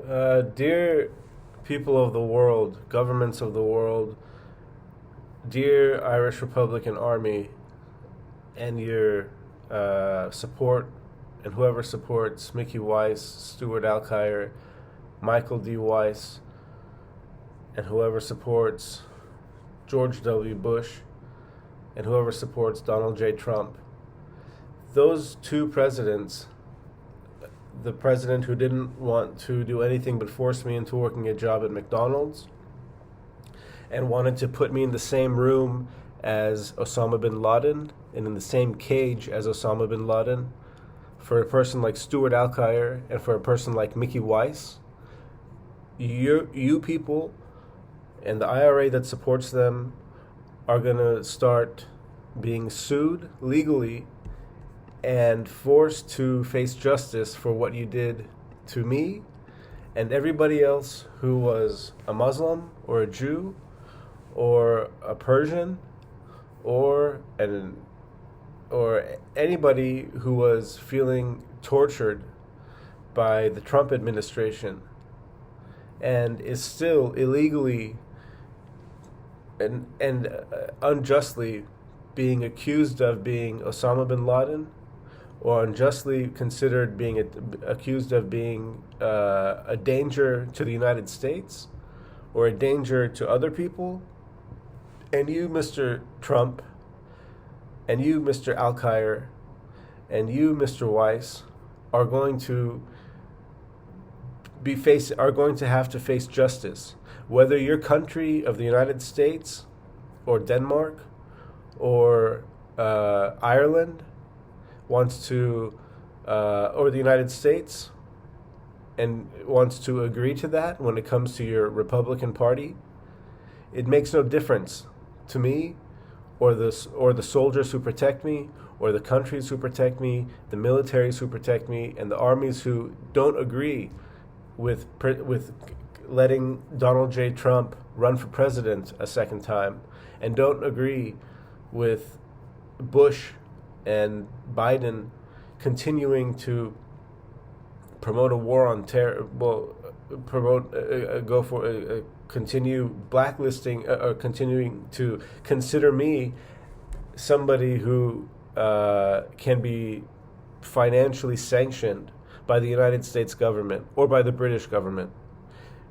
Dear people of the world, governments of the world, dear Irish Republican Army, and your support, and whoever supports Mickey Weiss, Stuart Alkire, Michael D. Weiss, and whoever supports George W. Bush, and whoever supports Donald J. Trump. Those two presidents, the president who didn't want to do anything but force me into working a job at McDonald's and wanted to put me in the same room as Osama bin Laden and in the same cage as Osama bin Laden, for a person like Stuart Alkire and for a person like Mickey Weiss, you people and the IRA that supports them are going to start being sued legally and forced to face justice for what you did to me and everybody else who was a Muslim or a Jew or a Persian or anybody who was feeling tortured by the Trump administration and is still illegally and unjustly being accused of being Osama bin Laden, or unjustly considered being accused of being a danger to the United States or a danger to other people. And you, Mr. Trump, and you, Mr. Alkire, and you, Mr. Weiss, are going to have to face justice, whether your country of the United States or Denmark or Ireland wants to, or the United States, and wants to agree to that when it comes to your Republican Party. It makes no difference to me, or the soldiers who protect me, or the countries who protect me, the militaries who protect me, and the armies who don't agree with letting Donald J. Trump run for president a second time, and don't agree with Bush and Biden continuing to promote a war on terror. Well, continue blacklisting, or continuing to consider me somebody who can be financially sanctioned by the United States government or by the British government.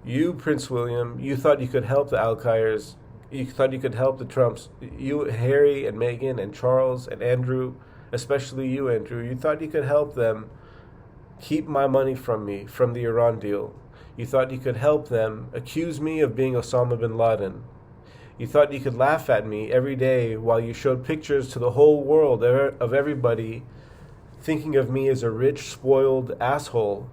You, Prince William, you thought you could help the Alkires. You thought you could help the Trumps. You, Harry and Meghan and Charles and Andrew, especially you, Andrew, you thought you could help them keep my money from me, from the Iran deal. You thought you could help them accuse me of being Osama bin Laden. You thought you could laugh at me every day while you showed pictures to the whole world of everybody thinking of me as a rich, spoiled asshole,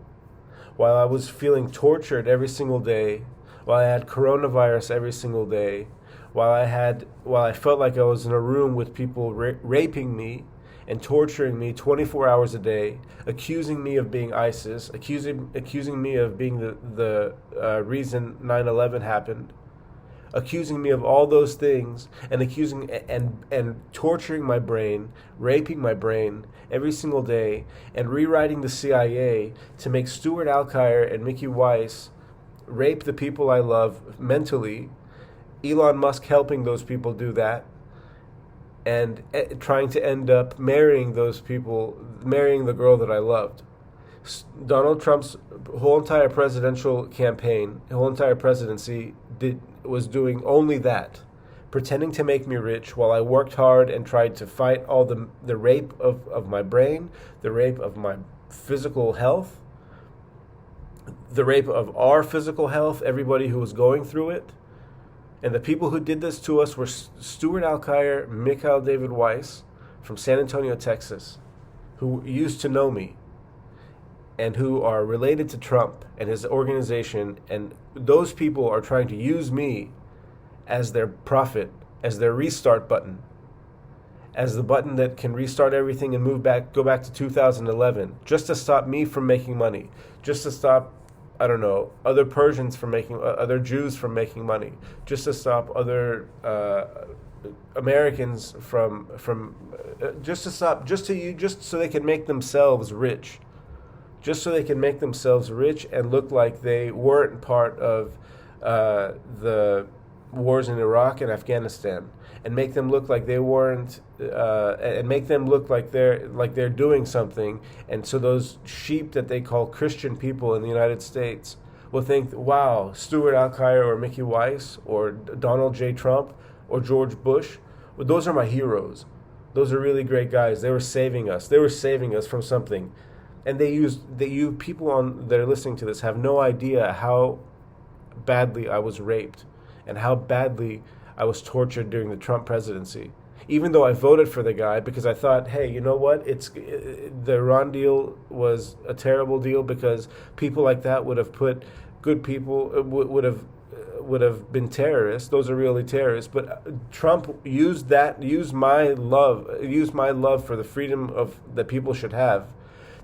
while I was feeling tortured every single day, while I had coronavirus every single day, while I felt like I was in a room with people raping me and torturing me 24 hours a day, accusing me of being ISIS, accusing me of being the reason 9/11 happened, accusing me of all those things, and accusing and torturing my brain, raping my brain every single day, and rewriting the CIA to make Stuart Alkire and Mickey Weiss rape the people I love mentally, Elon Musk helping those people do that, and trying to end up marrying those people, marrying the girl that I loved. Donald Trump's whole entire presidential campaign, whole entire presidency was doing only that, pretending to make me rich while I worked hard and tried to fight all the rape of my brain, the rape of my physical health, the rape of our physical health, everybody who was going through it. And the people who did this to us were Stuart Alkire, Mikhail David Weiss from San Antonio, Texas, who used to know me and who are related to Trump and his organization. And those people are trying to use me as their prophet, as their restart button, as the button that can restart everything and go back to 2011, just to stop me from making money, just to stop, I don't know, other Persians from other Jews from making money, just to stop other Americans just so they can make themselves rich, just so they can make themselves rich and look like they weren't part of the wars in Iraq and Afghanistan, and make them look like they weren't, and make them look like they're doing something. And so those sheep that they call Christian people in the United States will think, wow, Stuart Alkire or Mickey Weiss or Donald J. Trump or George Bush, well, those are my heroes. Those are really great guys. They were saving us. They were saving us from something. And you people that are listening to this have no idea how badly I was raped and how badly I was tortured during the Trump presidency. Even though I voted for the guy because I thought, hey, you know what? The Iran deal was a terrible deal because people like that would have put good people would have been terrorists. Those are really terrorists. But Trump used my love for the freedom that people should have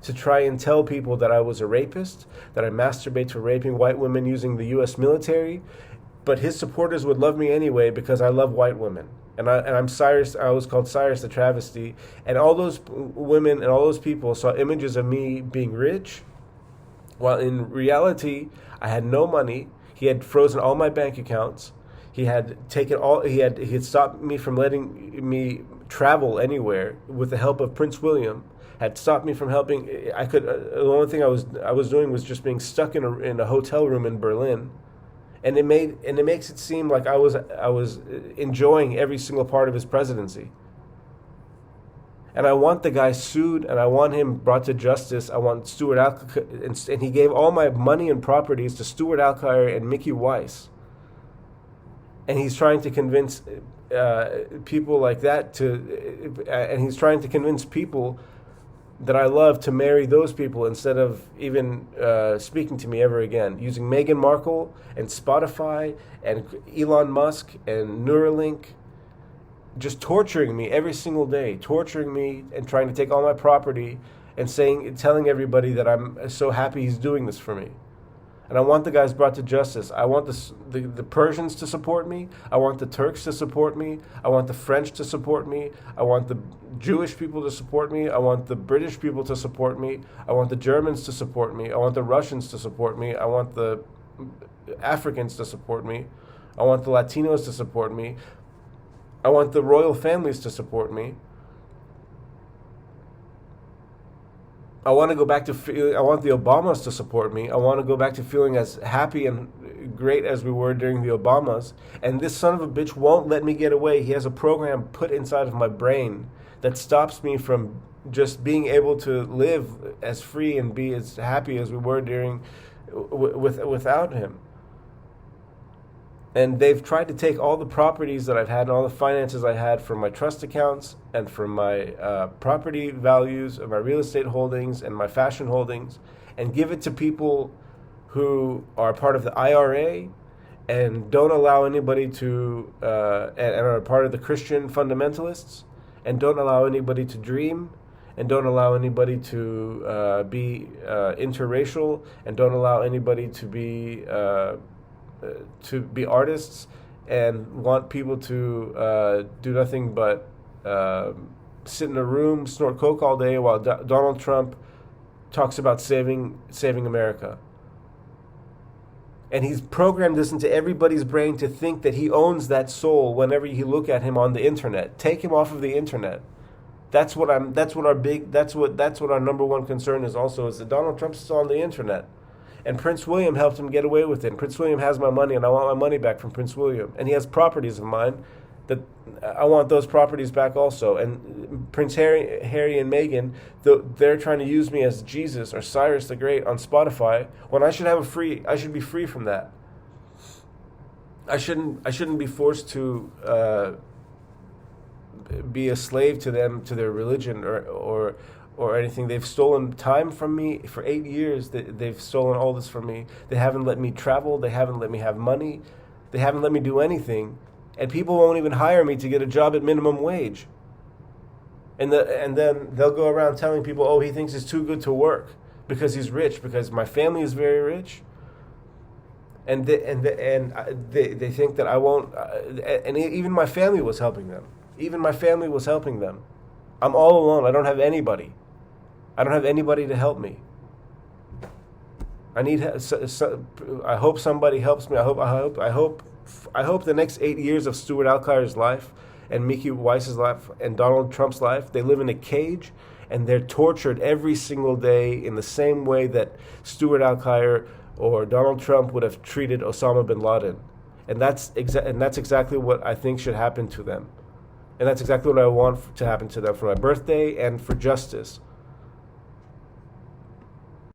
to try and tell people that I was a rapist, that I masturbate to raping white women using the U.S. military. But his supporters would love me anyway because I love white women. And I'm Cyrus. I was called Cyrus the Travesty. And all those women and all those people saw images of me being rich, while in reality, I had no money. He had frozen all my bank accounts. He had stopped me from letting me travel anywhere with the help of Prince William. Had stopped me from helping. The only thing I was doing was just being stuck in a hotel room in Berlin. And it makes it seem like I was enjoying every single part of his presidency. And I want the guy sued, and I want him brought to justice. I want Stuart Alkire, and he gave all my money and properties to Stuart Alkire and Mickey Weiss. And he's trying to convince people like that and he's trying to convince people that I love to marry those people instead of even speaking to me ever again, using Meghan Markle and Spotify and Elon Musk and Neuralink, just torturing me every single day, torturing me and trying to take all my property and telling everybody that I'm so happy he's doing this for me. And I want the guys brought to justice. I want the Persians to support me. I want the Turks to support me. I want the French to support me. I want the Jewish people to support me. I want the British people to support me. I want the Germans to support me. I want the Russians to support me. I want the Africans to support me. I want the Latinos to support me. I want the royal families to support me. I want to go back to I want the Obamas to support me. I want to go back to feeling as happy and great as we were during the Obamas. And this son of a bitch won't let me get away. He has a program put inside of my brain that stops me from just being able to live as free and be as happy as we were without him. And they've tried to take all the properties that I've had and all the finances I had from my trust accounts and from my property values of my real estate holdings and my fashion holdings and give it to people who are part of the IRA and don't allow anybody to, and are part of the Christian fundamentalists and don't allow anybody to dream and don't allow anybody to be interracial and don't allow anybody to be artists and want people to do nothing but sit in a room, snort coke all day while Donald Trump talks about saving America. And he's programmed this into everybody's brain to think that he owns that soul whenever you look at him on the internet. Take him off of the internet. That's what our number one concern is also, is that Donald Trump's still on the internet. And Prince William helped him get away with it. And Prince William has my money, and I want my money back from Prince William. And he has properties of mine that I want those properties back also. And Prince Harry and Meghan, they're trying to use me as Jesus or Cyrus the Great on Spotify when I should I should be free from that. I shouldn't be forced to be a slave to them, to their religion or anything. They've stolen time from me for 8 years. They've stolen all this from me. They haven't let me travel. They haven't let me have money. They haven't let me do anything. And people won't even hire me to get a job at minimum wage. And then they'll go around telling people, oh, he thinks it's too good to work because he's rich, because my family is very rich. And they think that I won't. And even my family was helping them. Even my family was helping them. I'm all alone. I don't have anybody. I don't have anybody to help me. I need. I hope somebody helps me. I hope the next 8 years of Stuart Alkire's life and Mickey Weiss's life and Donald Trump's life, they live in a cage and they're tortured every single day in the same way that Stuart Alkire or Donald Trump would have treated Osama bin Laden. And that's exactly what I think should happen to them. And that's exactly what I want to happen to them for my birthday and for justice.